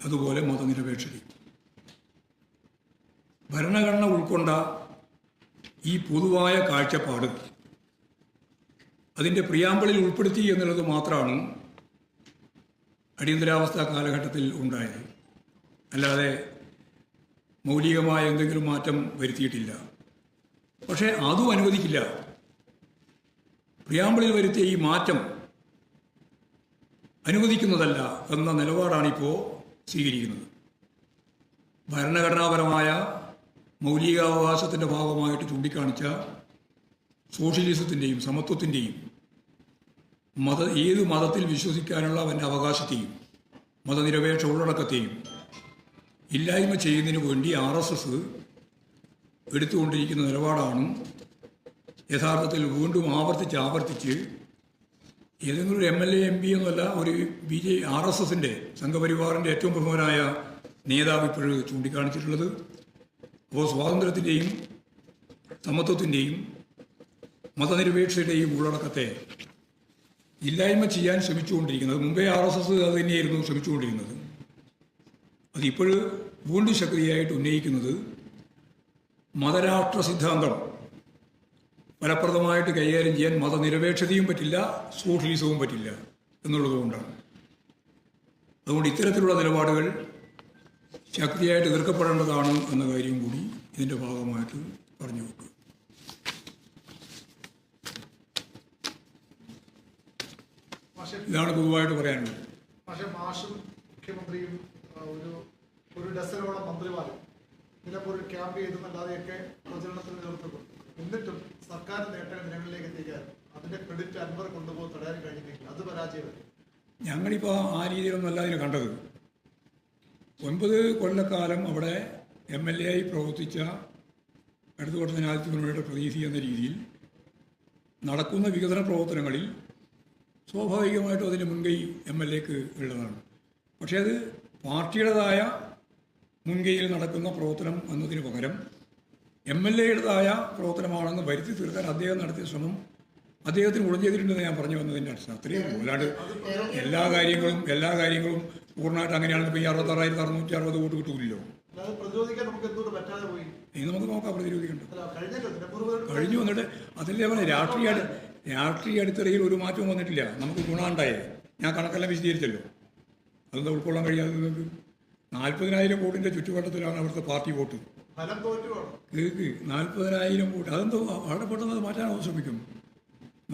അതുപോലെ മതനിരപേക്ഷതയും. ഭരണഘടന ഉൾക്കൊണ്ട ഈ പൊതുവായ കാഴ്ചപ്പാട് അതിൻ്റെ പ്രിയാമ്പിളിൽ ഉൾപ്പെടുത്തി എന്നുള്ളത് മാത്രമാണ് അടിയന്തരാവസ്ഥ കാലഘട്ടത്തിൽ ഉണ്ടായത്. അല്ലാതെ മൗലികമായ എന്തെങ്കിലും മാറ്റം വരുത്തിയിട്ടില്ല. പക്ഷേ അതും അനുവദിക്കില്ല. പ്രിയാമ്പിളിൽ വരുത്തിയ ഈ മാറ്റം അനുവദിക്കുന്നതല്ല എന്ന നിലപാടാണിപ്പോൾ സ്വീകരിക്കുന്നത്. ഭരണഘടനാപരമായ മൗലികാവകാശത്തിൻ്റെ ഭാഗമായിട്ട് ചൂണ്ടിക്കാണിച്ച സോഷ്യലിസത്തിൻ്റെയും സമത്വത്തിൻ്റെയും ഏത് മതത്തിൽ വിശ്വസിക്കാനുള്ള അവൻ്റെ അവകാശത്തെയും മതനിരപേക്ഷ ഉള്ളടക്കത്തെയും ഇല്ലായ്മ ചെയ്യുന്നതിന് വേണ്ടി RSS എടുത്തുകൊണ്ടിരിക്കുന്ന നിലപാടാണ് യഥാർത്ഥത്തിൽ വീണ്ടും ആവർത്തിച്ച് ഏതെങ്കിലും ഒരു MLA MP എന്നല്ല, ഒരു RSSൻ്റെ സംഘപരിവാറിൻ്റെ ഏറ്റവും പ്രമുഖനായ നേതാവ് ഇപ്പോഴും ചൂണ്ടിക്കാണിച്ചിട്ടുള്ളത്. അപ്പോൾ സ്വാതന്ത്ര്യത്തിൻ്റെയും സമത്വത്തിൻ്റെയും മതനിരപേക്ഷതയുടെയും ഉള്ളടക്കത്തെ ഇല്ലായ്മ ചെയ്യാൻ ശ്രമിച്ചുകൊണ്ടിരിക്കുന്നത്, മുമ്പേ RSS അത് തന്നെയായിരുന്നു ശ്രമിച്ചുകൊണ്ടിരുന്നത്. അതിപ്പോൾ വീണ്ടും ശക്തിയായിട്ട് ഉന്നയിക്കുന്നത് മതരാഷ്ട്ര സിദ്ധാന്തം ഫലപ്രദമായിട്ട് കൈകാര്യം ചെയ്യാൻ മതനിരപേക്ഷതയും പറ്റില്ല, സോഷ്യലിസവും പറ്റില്ല എന്നുള്ളതുകൊണ്ടാണ്. അതുകൊണ്ട് ഇത്തരത്തിലുള്ള നിലപാടുകൾ ശക്തിയായിട്ട് എതിർക്കപ്പെടേണ്ടതാണ് എന്ന കാര്യം കൂടി ഇതിൻ്റെ ഭാഗമായിട്ട് പറഞ്ഞു വെക്കുക. ഇതാണ് പൊതുവായിട്ട് പറയാനുള്ളത്. പക്ഷേ മാഷും മുഖ്യമന്ത്രിയും ഒരു ഡസനോളം മന്ത്രിമാരും നിലമ്പൂർ ക്യാമ്പ് ചെയ്തെന്നല്ലാതെയൊക്കെ പ്രചരണത്തിന് നേതൃത്വം കൊടുത്തു. എന്നിട്ടും സർക്കാർ നേട്ടങ്ങൾ ജനങ്ങളിലേക്ക് എത്തിക്കാൻ അതിന്റെ ക്രെഡിറ്റ് അൻവർ കൊണ്ടുപോകാൻ തടയാൻ കഴിഞ്ഞില്ലെങ്കിൽ അത് പരാജയമല്ല. ഞങ്ങളിപ്പോൾ ആ രീതിയിലൊന്നുമല്ല അതിനെ കണ്ടത്. 9 കൊല്ലക്കാലം അവിടെ MLA ആയി പ്രവർത്തിച്ച ഇടതുപക്ഷ ജനാധിപത്യ മുന്നണിയുടെ പ്രതിനിധി എന്ന രീതിയിൽ നടക്കുന്ന വികസന പ്രവർത്തനങ്ങളിൽ സ്വാഭാവികമായിട്ടും അതിൻ്റെ മുൻകൈ MLAക്ക് ഉള്ളതാണ്. പക്ഷേ അത് പാർട്ടിയുടേതായ മുൻകൈയിൽ നടക്കുന്ന പ്രവർത്തനം എന്നതിന് പകരം MLAയുടേതായ പ്രവർത്തനമാണെന്ന് വരുത്തി തീർക്കാൻ അദ്ദേഹം നടത്തിയ ശ്രമം അദ്ദേഹത്തിന് ഗുണം ചെയ്തിട്ടുണ്ടെന്ന് ഞാൻ പറഞ്ഞു വന്നതിൻ്റെ അടിസ്ഥാനം അത്രയും. അല്ലാണ്ട് എല്ലാ കാര്യങ്ങളും പൂർണ്ണമായിട്ട് അങ്ങനെയാണെങ്കിൽ ഇപ്പോൾ ഈ 66,660 വോട്ട് കിട്ടൂല്ലോ. ഇനി നമുക്ക് നോക്കാം, പ്രതിരോധിക്കണ്ട. കഴിഞ്ഞു വന്നിട്ട് അതല്ലേ പറഞ്ഞ രാഷ്ട്രീയ അടിത്തറയിൽ ഒരു മാറ്റവും വന്നിട്ടില്ല. നമുക്ക് ഗുണമുണ്ടായേ. ഞാൻ കണക്കെല്ലാം വിശദീകരിച്ചല്ലോ. അതെന്താ ഉൾക്കൊള്ളാൻ കഴിയാതെ? 40,000 വോട്ടിൻ്റെ ചുറ്റുവട്ടത്തിലാണ് അവിടുത്തെ പാർട്ടി വോട്ട്. 40,000 വോട്ട് അതെന്തോ വളരെ പെട്ടെന്ന് അത് മാറ്റാൻ ശ്രമിക്കും.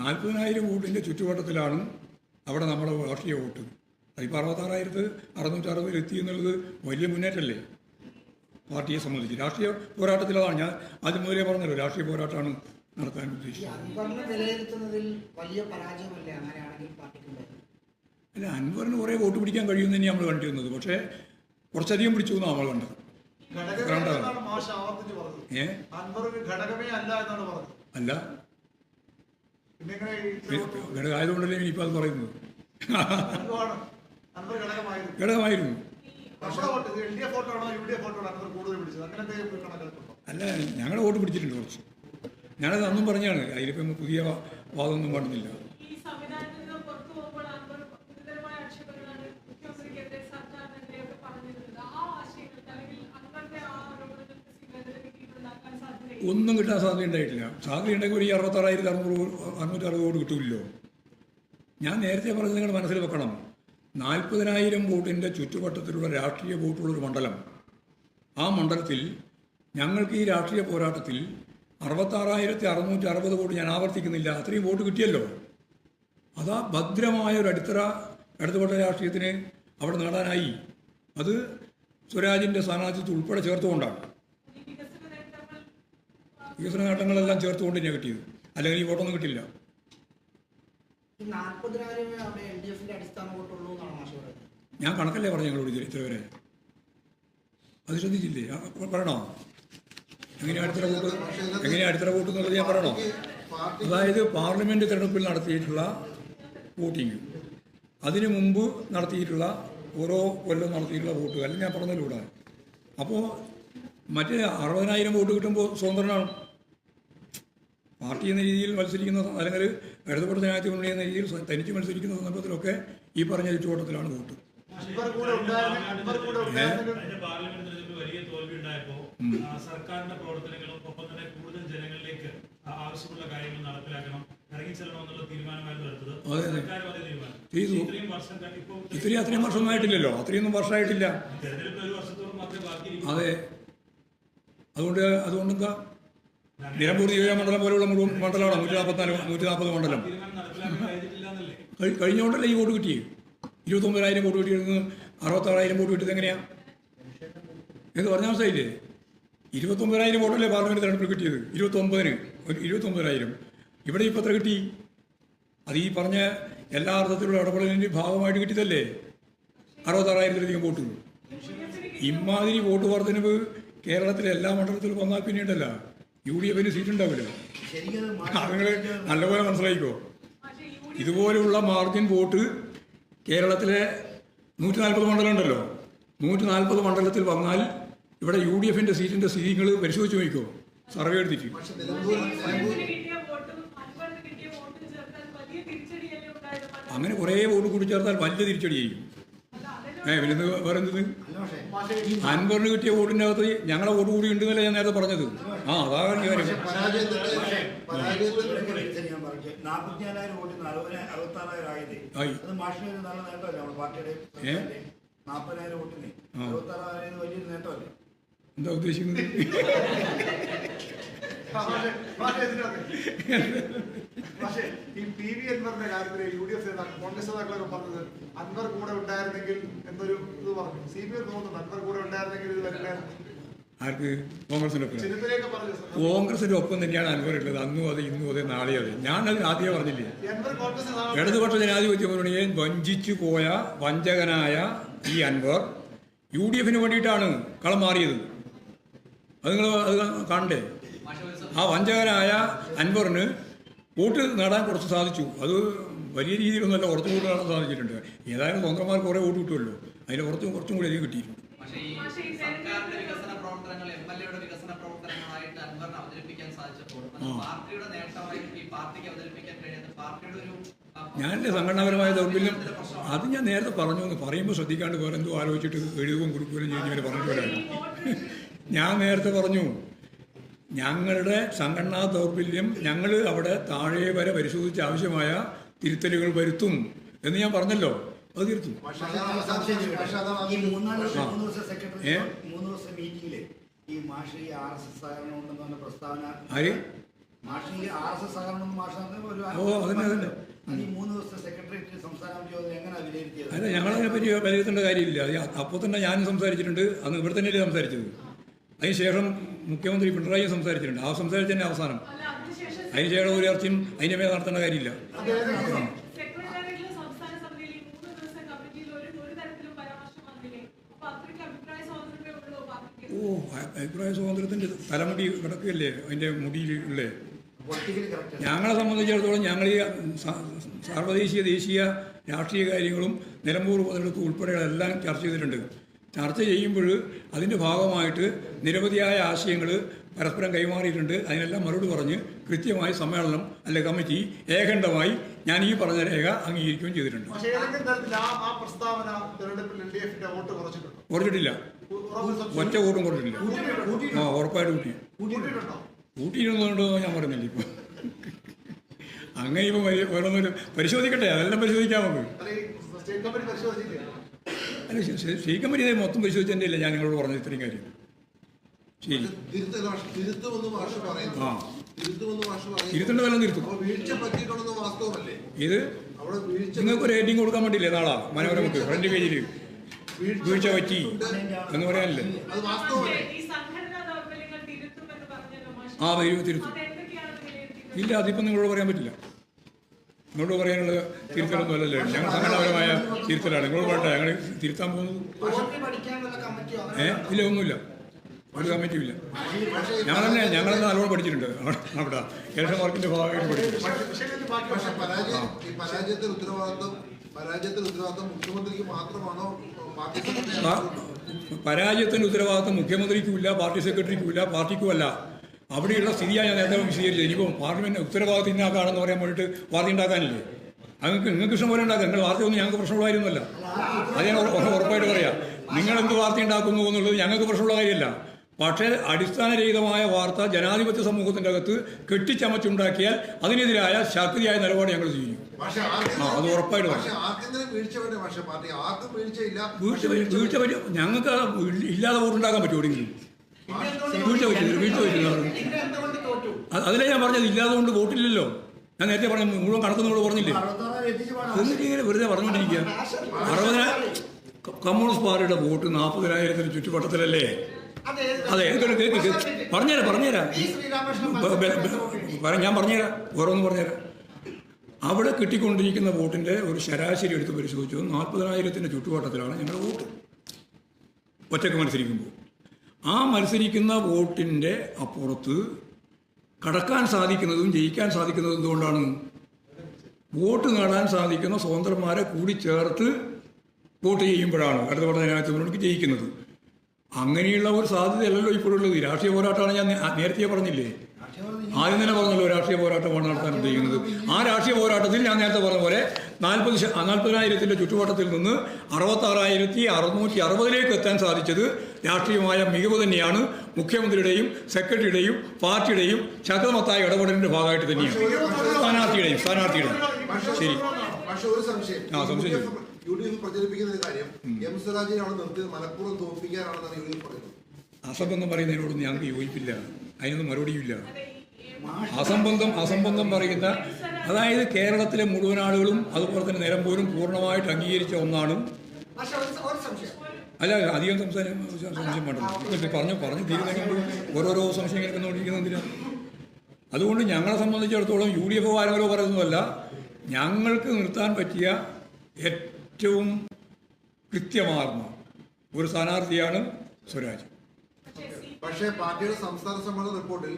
40,000 വോട്ടിൻ്റെ ചുറ്റുവട്ടത്തിലാണ് അവിടെ നമ്മുടെ രാഷ്ട്രീയ വോട്ട്. അതിപ്പോൾ 66,660 എത്തി എന്നുള്ളത് വലിയ മുന്നേറ്റമല്ലേ പാർട്ടിയെ സംബന്ധിച്ച്. രാഷ്ട്രീയ പോരാട്ടത്തിലാണ് ഞാൻ ആദ്യം മുതലേ പറഞ്ഞല്ലോ, രാഷ്ട്രീയ പോരാട്ടമാണ് നടത്താൻ ഉദ്ദേശിച്ചത്. അല്ല, അൻവറിന് കുറേ വോട്ട് പിടിക്കാൻ കഴിയുമെന്ന് തന്നെ നമ്മൾ കണ്ടിരുന്നത്. പക്ഷേ കുറച്ചധികം പിടിച്ചു എന്നാണ് നമ്മൾ കണ്ടത്. അല്ല, ഘടകമായതുകൊണ്ടല്ലേ ഇനിയിപ്പോൾ അത് പറയുന്നത്. ഘടകമായിരുന്നു. അല്ല, ഞങ്ങളുടെ വോട്ട് പിടിച്ചിട്ടുണ്ട് കുറച്ച്. ഞാനത് അന്നും പറഞ്ഞാണ്. അതിലിപ്പം പുതിയ വാദമൊന്നും കാണുന്നില്ല. ഒന്നും കിട്ടാൻ സാധ്യത ഉണ്ടായിട്ടില്ല. സാധ്യത ഉണ്ടെങ്കിൽ ഒരു 66,660 വോട്ട് കിട്ടില്ലല്ലോ. ഞാൻ നേരത്തെ പറഞ്ഞത് നിങ്ങൾ മനസ്സിൽ വെക്കണം. 40,000 വോട്ടിൻ്റെ ചുറ്റുവട്ടത്തിലുള്ള രാഷ്ട്രീയ വോട്ടുള്ളൊരു മണ്ഡലം. ആ മണ്ഡലത്തിൽ ഞങ്ങൾക്ക് ഈ രാഷ്ട്രീയ പോരാട്ടത്തിൽ 66,660 വോട്ട്, ഞാൻ ആവർത്തിക്കുന്നില്ല, അത്രയും വോട്ട് കിട്ടിയല്ലോ. അതാ ഭദ്രമായ ഒരു അടിത്തറ ഇടതുപക്ഷ രാഷ്ട്രീയത്തിന് അവിടെ നേടാനായി. അത് സ്വരാജിൻ്റെ സ്ഥാനാർത്ഥിത്വം ഉൾപ്പെടെ ചേർത്തുകൊണ്ടാണ്. വികസന നേട്ടങ്ങളെല്ലാം ചേർത്തുകൊണ്ട് തന്നെയാണ് കിട്ടിയത്. അല്ലെങ്കിൽ ഈ വോട്ടൊന്നും കിട്ടില്ല. ഞാൻ കണക്കല്ലേ പറഞ്ഞു ഞങ്ങളോട് ഇത്ര വരെ. അത് ശ്രദ്ധിച്ചില്ലേ? പറയണോ എങ്ങനെയാണ് അടിത്തറ വോട്ട് എന്നുള്ളത് ഞാൻ പറയണോ? അതായത് പാർലമെൻറ്റ് തിരഞ്ഞെടുപ്പിൽ നടത്തിയിട്ടുള്ള വോട്ടിങ്, അതിനു മുമ്പ് നടത്തിയിട്ടുള്ള ഓരോ കൊല്ലം നടത്തിയിട്ടുള്ള വോട്ടുകൾ ഞാൻ പറഞ്ഞതിലൂടെ. അപ്പോൾ മറ്റേ 60,000 വോട്ട് കിട്ടുമ്പോൾ സ്വതന്ത്രനാണ്. പാർട്ടി എന്ന രീതിയിൽ മത്സരിക്കുന്ന, അല്ലെങ്കിൽ ഇടതുപക്ഷ ജനാധിപത്യ മുന്നണി എന്ന രീതിയിൽ തനിച്ച് മത്സരിക്കുന്ന സന്ദർഭത്തിലൊക്കെ ഈ പറഞ്ഞ ചുറ്റുവട്ടത്തിലാണ് വോട്ട്. അൻവർ കൂടെ ഉണ്ടായിരുന്നെങ്കിൽ കഴിഞ്ഞ പാർലമെന്റ് തെരഞ്ഞെടുപ്പിൽ വലിയ തോൽവി ഉണ്ടായപ്പോൾ സർക്കാരിന്റെ പ്രവർത്തനങ്ങളും ഒപ്പം തന്നെ കൂടുതൽ ജനങ്ങളിലേക്ക് ആവശ്യമുള്ള കാര്യങ്ങൾ നടപ്പിലാക്കണം, ഇറങ്ങിച്ചെല്ലണമെന്നുള്ള തീരുമാനമായിരുന്നു എടുത്തത്. സർക്കാരും അതേ തീരുമാനം. ഇത്രയും വർഷം അത്രയും വർഷമായിട്ടില്ലല്ലോ, അത്രയൊന്നും വർഷമായിട്ടില്ല. തെരഞ്ഞെടുപ്പ് ഒരു വർഷത്തോളം മാത്രമേ ബാക്കിയിരിക്കൂ. അതെ, അതുകൊണ്ടെന്താ നിലമ്പൂർ നിയോജകമണ്ഡലം പോലെയുള്ള മുഴുവൻ മണ്ഡലമാണ് 140 മണ്ഡലം. തീരുമാനം നടപ്പിലാക്കാൻ കഴിഞ്ഞിട്ടില്ല എന്നല്ലേ? കഴിഞ്ഞുകൊണ്ടല്ലേ ഈ വോട്ട് കിട്ടിയത്. 29,000 വോട്ട് കിട്ടിയിരുന്നത് 66,000 വോട്ട് കിട്ടിയത് എങ്ങനെയാ എന്ന് പറഞ്ഞാൽ മനസ്സിലായില്ലേ? 29,000 വോട്ടല്ലേ പാർലമെന്റ് തെരഞ്ഞെടുപ്പിൽ കിട്ടിയത്. 29,000 ഇവിടെ ഇപ്പോൾ എത്ര കിട്ടി? അത് ഈ പറഞ്ഞ എല്ലാ അർത്ഥത്തിലുള്ള ഇടപെടലിൻ്റെ ഭാഗമായിട്ട് കിട്ടിയതല്ലേ 66,000-ലധികം വോട്ട്. ഇമാതിരി വോട്ട് വർധനവ് കേരളത്തിലെ എല്ലാ മണ്ഡലത്തിലും വന്നാൽ പിന്നീടല്ല UDF സീറ്റ് ഉണ്ടാവില്ല. നിങ്ങൾ നല്ലപോലെ മനസ്സിലാക്കിക്കോ. ഇതുപോലെയുള്ള മാർജിൻ വോട്ട് കേരളത്തിലെ 140 മണ്ഡലം ഉണ്ടല്ലോ, 140 മണ്ഡലത്തിൽ വന്നാൽ ഇവിടെ UDF സീറ്റിൻ്റെ സ്ഥിതികൾ പരിശോധിച്ച് നോക്കിക്കോ, സർവേ എടുത്തിട്ട്. അങ്ങനെ കുറേ വോട്ട് കൂടി ചേർത്താൽ വലിയ തിരിച്ചടി ചെയ്യും. പിന്നെ വേറെ എന്ത്? അൻവറിന് കിട്ടിയ വോട്ടിൻ്റെ അകത്ത് ഞങ്ങളെ വോട്ട് കൂടി ഉണ്ടെന്നല്ലേ ഞാൻ നേരത്തെ പറഞ്ഞത്. അതാണ് കാര്യം. 44,000 വോട്ട് 66,000 ആയത് അത് മാഷിന് ഒരു നല്ല നേട്ടമല്ലേ? നമ്മുടെ പാർട്ടിയുടെ 40,000 വോട്ടിന് 66,000 വലിയൊരു നേട്ടമല്ലേ? എന്താ ഉദ്ദേശിക്കുന്നത്? പക്ഷേ ഈ PV അൻവറിന്റെ കാര്യത്തില് UDF കോൺഗ്രസ് നേതാക്കളൊക്കെ പറഞ്ഞത് അൻവർ കൂടെ ഉണ്ടായിരുന്നെങ്കിൽ എന്നൊരു ഇത് പറഞ്ഞു. CPI തോന്നുന്നു അൻവർ കൂടെ ഉണ്ടായിരുന്നെങ്കിൽ ഇത് വരില്ലായിരുന്നു. ആർക്ക്? കോൺഗ്രസിൻ്റെ ഒപ്പം. ചെന്നിത്തലയൊക്കെ പറഞ്ഞു. കോൺഗ്രസിൻ്റെ ഒപ്പം തന്നെയാണ് അൻവർ ഉള്ളത്. അന്നും അത് ഇന്നും അതെ നാളെ അതെ. ഞാനത് ആദ്യമേ പറഞ്ഞില്ലേ, ഇടതുപക്ഷ ജനാധിപത്യ മുന്നണിയെ വഞ്ചിച്ചു പോയ വഞ്ചകനായ ഈ അൻവർ UDF വേണ്ടിയിട്ടാണ് കളം മാറിയത്. അത് നിങ്ങൾ അത് കാണണ്ടേ? ആ വഞ്ചകനായ അൻവറിന് വോട്ട് നേടാൻ കുറച്ച് സാധിച്ചു. അത് വലിയ രീതിയിലൊന്നുമല്ല, കുറച്ച് വോട്ട് നേടാൻ സാധിച്ചിട്ടുണ്ട്. ഏതായാലും സ്വതന്ത്രമാർക്ക് കുറേ വോട്ട് കിട്ടുമല്ലോ, അതിന് കുറച്ചും കൂടി അധികം കിട്ടിയിട്ടുണ്ട്. ഞാനെൻ്റെ സംഘടനാപരമായ ദൗർബല്യം അത് ഞാൻ നേരത്തെ പറഞ്ഞു എന്ന് പറയുമ്പോൾ ശ്രദ്ധിക്കാണ്ട് വേറെ എന്തോ ആലോചിച്ചിട്ട് എഴുതുകയും കൊടുക്കുകയും ചെയ്യുന്നവരെ പറഞ്ഞിട്ട് വരാണ്. ഞാൻ നേരത്തെ പറഞ്ഞു ഞങ്ങളുടെ സംഘടനാ ദൗർബല്യം ഞങ്ങൾ അവിടെ താഴെ വരെ പരിശോധിച്ച് ആവശ്യമായ തിരുത്തലുകൾ വരുത്തും എന്ന് ഞാൻ പറഞ്ഞല്ലോ. അത് തിരുത്തും. ഈ 3 ദിവസം സെക്രട്ടറി 3 ദിവസം മീറ്റിംഗില് ഈ മാഷ് ഈ RSS സഹകരണം ഉണ്ടെന്ന് പറഞ്ഞ പ്രസ്താവന മാഷിന്റെ RSS സഹകരണം മാഷ് അതന്നെ ഈ 3 ദിവസത്തെ സെക്രട്ടേറിയറ്റ് സംസ്ഥാന എങ്ങനെ വിലയിരുത്തിയത്? അല്ല, ഞങ്ങളതിനെ പറ്റി വിലയിരുത്തേണ്ട കാര്യമില്ല. അപ്പോൾ തന്നെ ഞാനും സംസാരിച്ചിട്ടുണ്ട്. അന്ന് ഇവിടെ തന്നെയല്ലേ സംസാരിച്ചത്. അതിനുശേഷം മുഖ്യമന്ത്രി പിണറായി സംസാരിച്ചിട്ടുണ്ട്. ആ സംസാരിച്ചതിൻ്റെ അവസാനം. അതിനുശേഷം ഒരു ചർച്ചയും അതിൻ്റെ മേലെ നടത്തേണ്ട കാര്യമില്ല. അഭിപ്രായ സ്വാതന്ത്ര്യത്തിൻ്റെ തലമുടി കിടക്കുകയല്ലേ അതിൻ്റെ മുടിയിലുള്ളേ. ഞങ്ങളെ സംബന്ധിച്ചിടത്തോളം ഞങ്ങൾ ഈ സാർവദേശീയ ദേശീയ രാഷ്ട്രീയ കാര്യങ്ങളും നിലമ്പൂർ മുതലെടുത്ത് ഉൾപ്പെടെയുള്ള ചർച്ച ചെയ്തിട്ടുണ്ട്. ചർച്ച ചെയ്യുമ്പോൾ അതിൻ്റെ ഭാഗമായിട്ട് നിരവധിയായ ആശയങ്ങൾ പരസ്പരം കൈമാറിയിട്ടുണ്ട്. അതിനെല്ലാം മറുപടി പറഞ്ഞ് കൃത്യമായി സമ്മേളനം അല്ലെ കമ്മിറ്റി ഏകണ്ഠമായി ഞാൻ ഈ പറഞ്ഞ രേഖ അംഗീകരിക്കുകയും ചെയ്തിട്ടുണ്ട്. കുറച്ചിട്ടില്ല, ഒറ്റ വോട്ടും കുറച്ചിട്ടില്ല. ഉറപ്പായിട്ട് കൂട്ടിയിരുന്നുകൊണ്ടോ ഞാൻ പറയുന്നില്ല. ഇപ്പോൾ അങ്ങനെ ഇപ്പോൾ ഓരോന്നൊരു പരിശോധിക്കട്ടെ, അതെല്ലാം പരിശോധിക്കാം നമുക്ക്. അല്ല, സ്റ്റേറ്റ് കമ്മിറ്റി മൊത്തം പരിശോധിച്ചതിൻ്റെ ഇല്ല ഞാൻ നിങ്ങളോട് പറഞ്ഞത് ഇത്രയും കാര്യം. ശരി, ഇരുത്തേണ്ടതെല്ലാം നിർത്തും. ഇത് നിങ്ങൾക്ക് റേറ്റിംഗ് കൊടുക്കാൻ വേണ്ടിയില്ലേ നാളെ മനോരമക്ക് ഫ്രണ്ട് പേജിൽ വീഴ്ച പറ്റി എന്ന് പറയാനല്ലേ? തിരുത്തും. ഇല്ല, അതിപ്പോൾ നിങ്ങളോട് പറയാൻ പറ്റില്ല. നിങ്ങളോട് പറയാനുള്ള തിരുത്തലൊന്നും അല്ലല്ലോ. ഞങ്ങൾ സംഘടനാപരമായ തിരുത്തലാണ്. നിങ്ങളോട് വേണ്ട ഞങ്ങൾ തിരുത്താൻ പോകുന്നത്. ഇല്ല, ഒന്നുമില്ല, ഒരു കമ്മിറ്റിയും ഇല്ല. ഞങ്ങളെന്നെ നല്ലോണം പഠിച്ചിട്ടുണ്ട്. അവിടെ ഇലക്ഷൻ മാർക്കിന്റെ ഭാഗമായിട്ട് പഠിച്ചിട്ടുണ്ട്. പരാജയത്തിന്റെ ഉത്തരവാദിത്വം മുഖ്യമന്ത്രിക്കുമില്ല, പാർട്ടി സെക്രട്ടറിക്കുമില്ല, പാർട്ടിക്കുമല്ല. അവിടെയുള്ള സ്ഥിതിയാണ് ഞാൻ നേരത്തെ വിശദീകരിച്ചത്. ഇനിയിപ്പോൾ പാർലമെന്റ് ഉത്തരവാദിത്വം ഇന്നാക്കാണെന്ന് പറയാൻ വേണ്ടിയിട്ട് പാർട്ടി ഉണ്ടാക്കാനില്ലേ? നിങ്ങൾക്ക് ഇഷ്ടം പോലെ ഉണ്ടാക്കാം. നിങ്ങൾ വാർത്തയൊന്നും ഞങ്ങൾക്ക് പ്രശ്നമുള്ളതായിരുന്നല്ല. അത് ഞാൻ ഉറപ്പായിട്ട് പറയാം. നിങ്ങൾ എന്ത് വാർത്ത ഉണ്ടാക്കുന്നു എന്നുള്ളത് ഞങ്ങൾക്ക് പ്രശ്നമുള്ള കാര്യമല്ല. പക്ഷേ അടിസ്ഥാനരഹിതമായ വാർത്ത ജനാധിപത്യ സമൂഹത്തിൻ്റെ അകത്ത് കെട്ടിച്ചമച്ചുണ്ടാക്കിയാൽ അതിനെതിരായ ശക്തിയായ നിലപാട് ഞങ്ങൾ ചെയ്യും. അത് ഉറപ്പായിട്ട് വീഴ്ച പറ്റും. ഞങ്ങൾക്ക് ഇല്ലാതെ വോട്ടുണ്ടാക്കാൻ പറ്റും എവിടെയെങ്കിലും? വീഴ്ച പറ്റില്ല. അതിലേ ഞാൻ പറഞ്ഞത് ഇല്ലാതെ കൊണ്ട് വോട്ടില്ലല്ലോ. ഞാൻ നേരത്തെ പറഞ്ഞ മുഴുവൻ കണക്കുകൾ പറഞ്ഞില്ലേ? എന്നിട്ട് ഇങ്ങനെ വെറുതെ പറഞ്ഞുകൊണ്ടിരിക്കുക. 60,000 കമ്മ്യൂണിസ്റ്റ് പാർട്ടിയുടെ വോട്ട് 40,000 ചുറ്റുവട്ടത്തിലല്ലേ? അതെ, പറഞ്ഞുതരാം. ഞാൻ പറഞ്ഞുതരാം, ഓരോന്ന് പറഞ്ഞുതരാം. അവിടെ കിട്ടിക്കൊണ്ടിരിക്കുന്ന വോട്ടിൻ്റെ ഒരു ശരാശരി എടുത്ത് പരിശോധിച്ചു 40,000 ചുറ്റുവട്ടത്തിലാണ് ഞങ്ങളുടെ വോട്ട് ഒറ്റയ്ക്ക് മത്സരിക്കുമ്പോൾ. ആ മത്സരിക്കുന്ന വോട്ടിൻ്റെ അപ്പുറത്ത് കടക്കാൻ സാധിക്കുന്നതും ജയിക്കാൻ സാധിക്കുന്നതും എന്തുകൊണ്ടാണ്? വോട്ട് നേടാൻ സാധിക്കുന്ന സ്വതന്ത്രന്മാരെ കൂടി ചേർത്ത് വോട്ട് ചെയ്യുമ്പോഴാണ് അടുത്ത പറഞ്ഞ ജനാധിപത്യത്തിലേക്ക് ജയിക്കുന്നത്. അങ്ങനെയുള്ള ഒരു സാധ്യതയല്ലല്ലോ ഇപ്പോഴുള്ളത്. രാഷ്ട്രീയ പോരാട്ടമാണ്. ഞാൻ നേരത്തെ പറഞ്ഞില്ലേ, ആദ്യം തന്നെ പറഞ്ഞല്ലോ രാഷ്ട്രീയ പോരാട്ടമാണ് നടത്താൻ ഉദ്ദേശിക്കുന്നത്. ആ രാഷ്ട്രീയ പോരാട്ടത്തിൽ ഞാൻ നേരത്തെ പറഞ്ഞ പോലെ 40,000 ചുറ്റുവട്ടത്തിൽ നിന്ന് 66,660 എത്താൻ സാധിച്ചത് രാഷ്ട്രീയമായ മികവ് തന്നെയാണ്. മുഖ്യമന്ത്രിയുടെയും സെക്രട്ടറിയുടെയും പാർട്ടിയുടെയും ശക്തമത്തായ ഇടപെടലിന്റെ ഭാഗമായിട്ട് തന്നെയാണ്. സ്ഥാനാർത്ഥിയുടെയും ശരി. സംശയം UDF പ്രചരിപ്പിക്കുന്ന കാര്യം എം സ്വരാജിനെ അവിടെ നിർത്തിയത് മലപ്പുറം തോൽപ്പിക്കാനാണെന്നാണ് UDF പറയുന്നത്. അസംബന്ധം പറയുന്നതിനോടൊന്നും ഞങ്ങൾക്ക് യോജിപ്പില്ല. അതിനൊന്നും മറുപടിയില്ല. അസംബന്ധം പറയുന്ന, അതായത് കേരളത്തിലെ മുഴുവൻ ആളുകളും അതുപോലെ തന്നെ നിലമ്പൂരും പൂർണ്ണമായിട്ട് അംഗീകരിച്ച ഒന്നാണ്. അല്ല, അധികം സംശയം വേണ്ട. പറഞ്ഞു തീരുന്നെങ്കിൽ ഓരോരോ സംശയം കേൾക്കുന്നുകൊണ്ടിരിക്കുന്ന എന്തിനാണ്? അതുകൊണ്ട് ഞങ്ങളെ സംബന്ധിച്ചിടത്തോളം UDF ആരെങ്കിലും പറയുന്നതല്ല, ഞങ്ങൾക്ക് നിർത്താൻ പറ്റിയ ഏറ്റവും കൃത്യമാർന്ന ഒരു സ്ഥാനാർത്ഥിയാണ് സ്വരാജ്. പക്ഷേ പാർട്ടിയുടെ സംസ്ഥാന സമ്മേളന റിപ്പോർട്ടിൽ